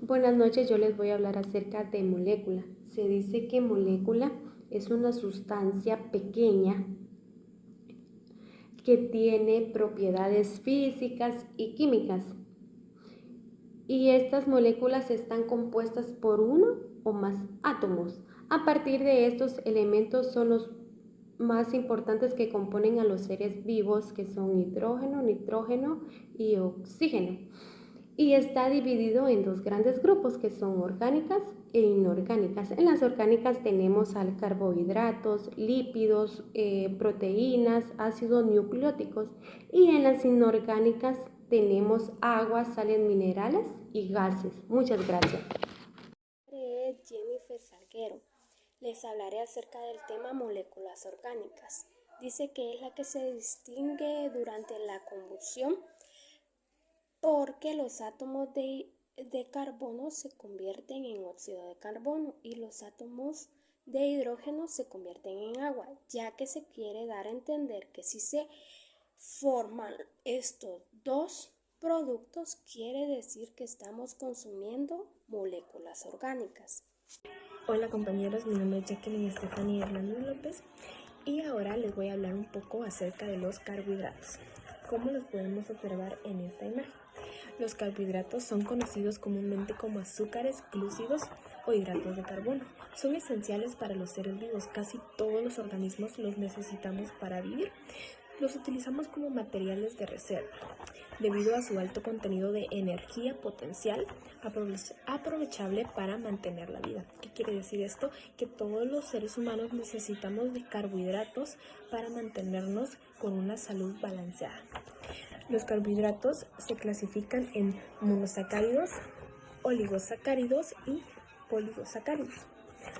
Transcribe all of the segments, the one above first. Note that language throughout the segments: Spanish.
Buenas noches, yo les voy a hablar acerca de molécula. Se dice que molécula es una sustancia pequeña que tiene propiedades físicas y químicas. Y estas moléculas están compuestas por uno o más átomos. A partir de estos elementos son los más importantes que componen a los seres vivos, que son hidrógeno, nitrógeno y oxígeno. Y está dividido en dos grandes grupos que son orgánicas e inorgánicas. En las orgánicas tenemos al carbohidratos, lípidos, proteínas, ácidos nucleóticos, y en las inorgánicas tenemos agua, sales minerales y gases. Muchas gracias. Mi nombre es Jennifer Salguero. Les hablaré acerca del tema moléculas orgánicas. Dice que es la que se distingue durante la combustión porque los átomos de carbono se convierten en óxido de carbono y los átomos de hidrógeno se convierten en agua, ya que se quiere dar a entender que si se forman estos dos productos, quiere decir que estamos consumiendo moléculas orgánicas. Hola compañeros, mi nombre es Jacqueline Estefanía Hernández López y ahora les voy a hablar un poco acerca de los carbohidratos. ¿Cómo los podemos observar en esta imagen? Los carbohidratos son conocidos comúnmente como azúcares, glúcidos o hidratos de carbono. Son esenciales para los seres vivos, casi todos los organismos los necesitamos para vivir. Los utilizamos como materiales de reserva, debido a su alto contenido de energía potencial aprovechable para mantener la vida. ¿Qué quiere decir esto? Que todos los seres humanos necesitamos de carbohidratos para mantenernos con una salud balanceada. Los carbohidratos se clasifican en monosacáridos, oligosacáridos y polisacáridos.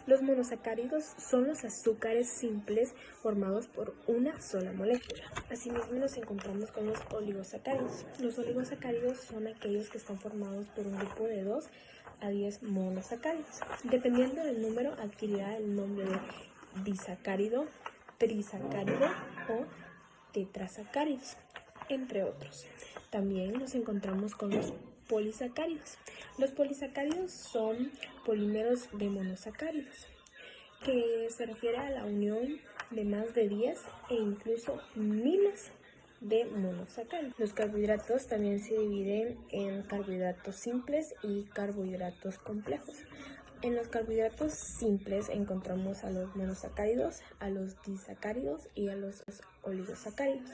Los monosacáridos son los azúcares simples formados por una sola molécula. Asimismo nos encontramos con los oligosacáridos. Los oligosacáridos son aquellos que están formados por un grupo de 2 a 10 monosacáridos. Dependiendo del número adquirirá el nombre de disacárido, trisacárido o tetrasacáridos, entre otros. También nos encontramos con los polisacáridos. Los polisacáridos son polímeros de monosacáridos, que se refiere a la unión de más de 10 e incluso miles de monosacáridos. Los carbohidratos también se dividen en carbohidratos simples y carbohidratos complejos. En los carbohidratos simples encontramos a los monosacáridos, a los disacáridos y a los oligosacáridos.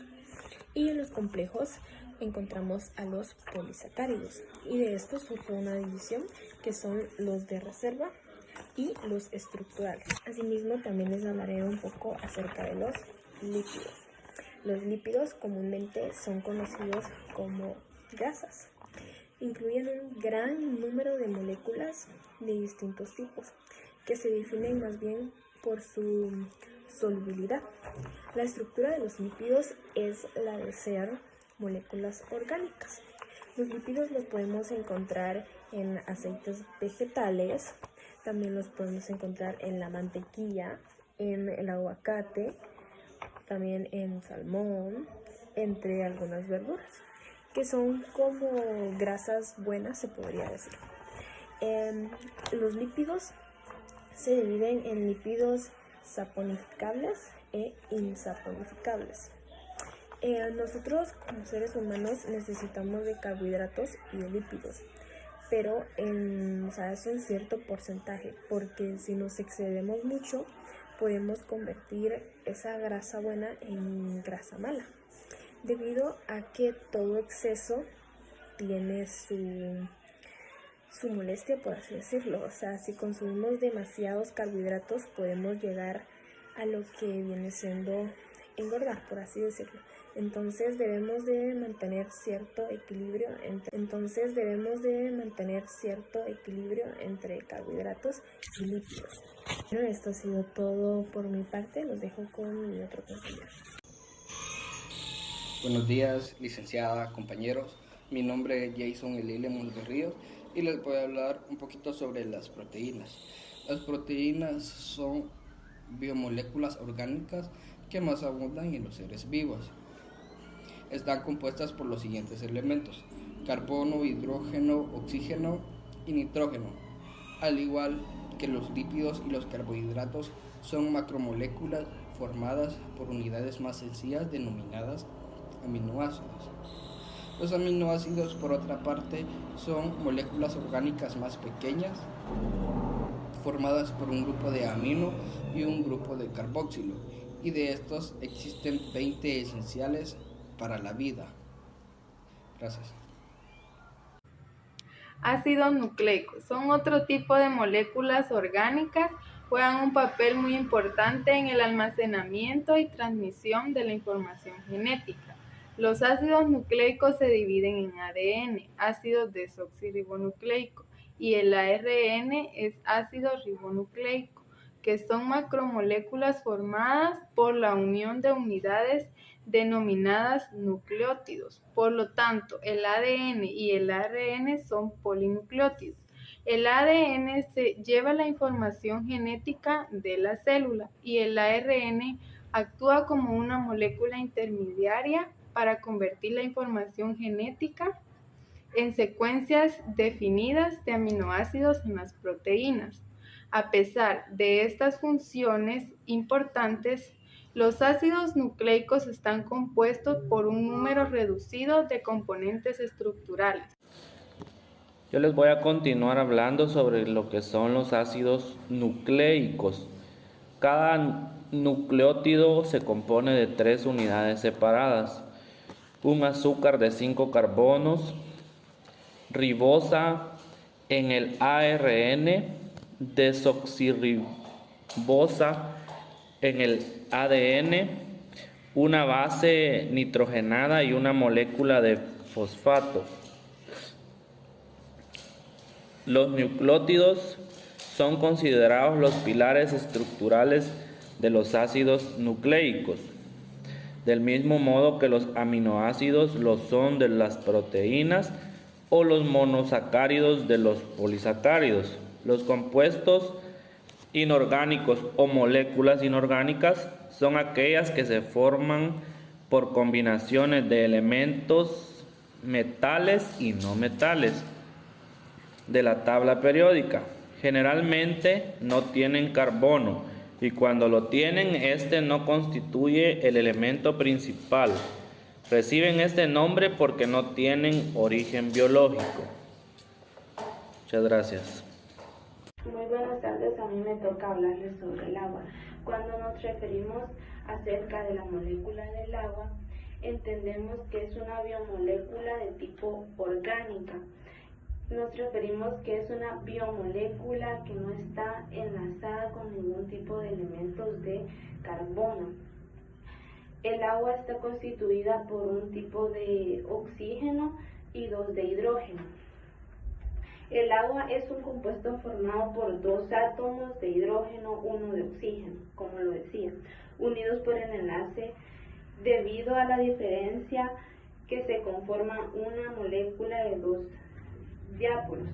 Y en los complejos encontramos a los polisacáridos, y de estos surge una división que son los de reserva y los estructurales. Asimismo, también les hablaré un poco acerca de los lípidos. Los lípidos comúnmente son conocidos como grasas. Incluyen un gran número de moléculas de distintos tipos que se definen más bien por su solubilidad. La estructura de los lípidos es la de ser moléculas orgánicas. Los lípidos los podemos encontrar en aceites vegetales, también los podemos encontrar en la mantequilla, en el aguacate, también en salmón, entre algunas verduras, que son como grasas buenas, se podría decir. Los lípidos se dividen en lípidos saponificables e insaponificables. Nosotros como seres humanos necesitamos de carbohidratos y de lípidos, pero es un cierto porcentaje, porque si nos excedemos mucho podemos convertir esa grasa buena en grasa mala, debido a que todo exceso tiene su molestia, por así decirlo. O sea, si consumimos demasiados carbohidratos podemos llegar a lo que viene siendo engordar, por así decirlo. Entonces debemos de mantener cierto equilibrio entre carbohidratos y lípidos. Bueno, esto ha sido todo por mi parte. Los dejo con mi otro compañero. Buenos días, licenciada, compañeros. Mi nombre es Jason Elile Monterríos y les voy a hablar un poquito sobre las proteínas. Las proteínas son biomoléculas orgánicas que más abundan en los seres vivos. Están compuestas por los siguientes elementos: carbono, hidrógeno, oxígeno y nitrógeno. Al igual que los lípidos y los carbohidratos son macromoléculas formadas por unidades más sencillas denominadas aminoácidos. Los aminoácidos, por otra parte, son moléculas orgánicas más pequeñas formadas por un grupo de amino y un grupo de carboxilo, y de estos existen 20 esenciales para la vida. Gracias. Ácidos nucleicos son otro tipo de moléculas orgánicas, juegan un papel muy importante en el almacenamiento y transmisión de la información genética. Los ácidos nucleicos se dividen en ADN, ácido desoxirribonucleico, y el ARN es ácido ribonucleico, que son macromoléculas formadas por la unión de unidades denominadas nucleótidos. Por lo tanto, el ADN y el ARN son polinucleótidos. El ADN lleva la información genética de la célula y el ARN actúa como una molécula intermediaria para convertir la información genética en secuencias definidas de aminoácidos en las proteínas. A pesar de estas funciones importantes, los ácidos nucleicos están compuestos por un número reducido de componentes estructurales. Yo les voy a continuar hablando sobre lo que son los ácidos nucleicos. Cada nucleótido se compone de 3 unidades separadas: un azúcar de 5 carbonos, ribosa en el ARN, desoxirribosa en el ADN, una base nitrogenada y una molécula de fosfato. Los nucleótidos son considerados los pilares estructurales de los ácidos nucleicos, del mismo modo que los aminoácidos lo son de las proteínas o los monosacáridos de los polisacáridos. Los compuestos inorgánicos o moléculas inorgánicas son aquellas que se forman por combinaciones de elementos metales y no metales de la tabla periódica. Generalmente no tienen carbono, y cuando lo tienen, este no constituye el elemento principal. Reciben este nombre porque no tienen origen biológico. Muchas gracias. Muy buenas tardes, a mí me toca hablarles sobre el agua. Cuando nos referimos acerca de la molécula del agua, entendemos que es una biomolécula de tipo orgánica. Nos referimos que es una biomolécula que no está enlazada con ningún tipo de elementos de carbono. El agua está constituida por un tipo de oxígeno y 2 de hidrógeno. El agua es un compuesto formado por 2 átomos de hidrógeno, 1 de oxígeno, como lo decía, unidos por el enlace debido a la diferencia que se conforma una molécula de 2 diápolos,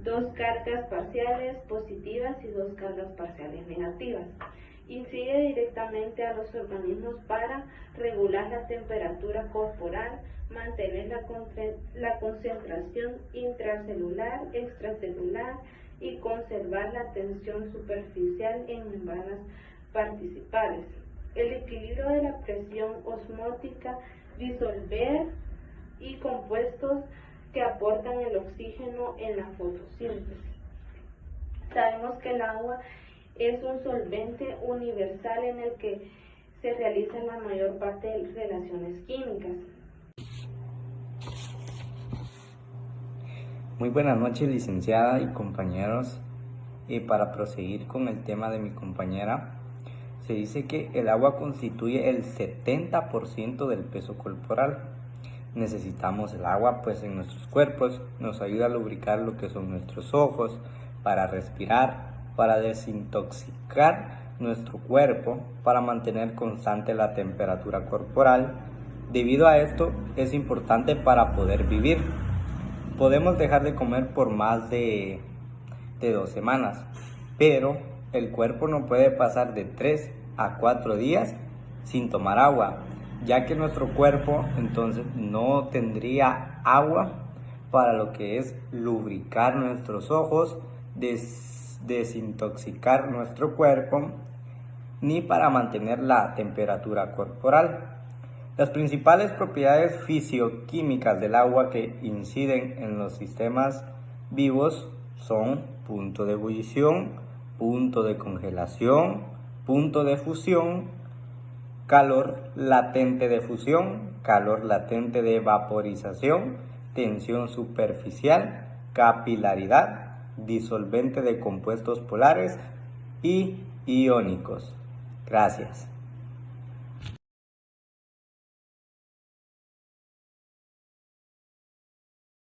2 cargas parciales positivas y 2 cargas parciales negativas. Incide directamente a los organismos para regular la temperatura corporal, mantener la concentración intracelular, extracelular y conservar la tensión superficial en membranas participales. El equilibrio de la presión osmótica, disolver y compuestos que aportan el oxígeno en la fotosíntesis. Sabemos que el agua es un solvente universal en el que se realizan la mayor parte de reacciones químicas. Muy buenas noches, licenciada y compañeros. Para proseguir con el tema de mi compañera, se dice que el agua constituye el 70% del peso corporal. Necesitamos el agua pues en nuestros cuerpos, nos ayuda a lubricar lo que son nuestros ojos, para respirar, para desintoxicar nuestro cuerpo, para mantener constante la temperatura corporal. Debido a esto es importante para poder vivir. Podemos dejar de comer por más de 2 semanas, pero el cuerpo no puede pasar de 3 a 4 días sin tomar agua, ya que nuestro cuerpo entonces no tendría agua para lo que es lubricar nuestros ojos, desintoxicar nuestro cuerpo, ni para mantener la temperatura corporal. Las principales propiedades fisioquímicas del agua que inciden en los sistemas vivos son punto de ebullición, punto de congelación, punto de fusión, calor latente de fusión, calor latente de vaporización, tensión superficial, capilaridad, disolvente de compuestos polares y iónicos. Gracias.